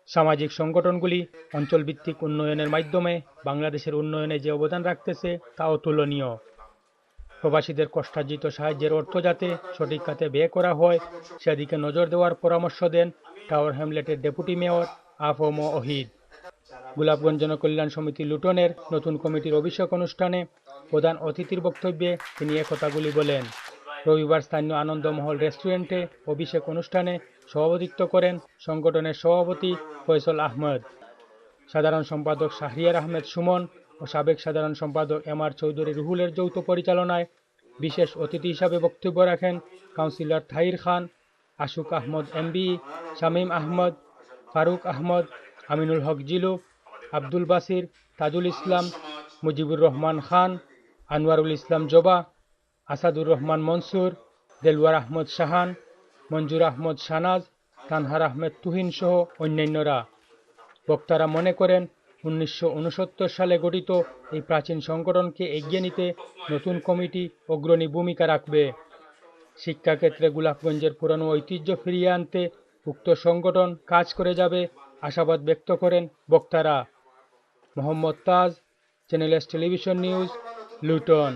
সামাজিক সংগঠনগুলি অঞ্চলভিত্তিক উন্নয়নের মাধ্যমে বাংলাদেশের উন্নয়নে যে অবদান রাখতেছে তা অতুলনীয়। প্রবাসীদের কষ্টার্জিত সাহায্যের অর্থ যাতে সঠিক খাতে ব্যয় করা হয় সেদিকে নজর দেওয়ার পরামর্শ দেন টাওয়ার হ্যামলেটের ডেপুটি মেয়র আফম ওহিদ। গোলাপগঞ্জ জনকল্যাণ সমিতি লুটনের নতুন কমিটির অভিষেক অনুষ্ঠানে প্রধান অতিথির বক্তব্যে তিনি এ কথাগুলি বলেন। রবিবার স্থানীয় আনন্দমহল রেস্টুরেন্টে অভিষেক অনুষ্ঠানে সভাপতিত্ব করেন সংগঠনের সভাপতি ফয়সল আহমদ, সাধারণ সম্পাদক শাহরিয়ার আহমেদ সুমন ও সাবেক সাধারণ সম্পাদক এম.আর. চৌধুরী রুহুলের যৌথ পরিচালনায়। বিশেষ অতিথি হিসাবে বক্তব্য রাখেন কাউন্সিলর তাহির খান, আশুক আহমদ এমবি, শামীম আহমদ, ফারুক আহমদ, আমিনুল হক জিলু, আব্দুল বাসির, তাজুল ইসলাম, মুজিবুর রহমান খান, আনোয়ারুল ইসলাম জবা, আসাদুর রহমান মনসুর, দেলওয়ার আহমদ শাহান, মঞ্জুর আহমদ শানাজ, তানহার আহমেদ তুহিন সহ অন্যান্যরা। বক্তারা মনে করেন 1969 সালে গঠিত এই প্রাচীন সংগঠনকে এগিয়ে নিতে নতুন কমিটি অগ্রণী ভূমিকা রাখবে। শিক্ষাক্ষেত্রে গোলাপগঞ্জের পুরানো ঐতিহ্য ফিরিয়ে আনতে উক্ত সংগঠন কাজ করে যাবে আশাবাদ ব্যক্ত করেন বক্তারা। Mohammad Taj, channel S television news, Luton.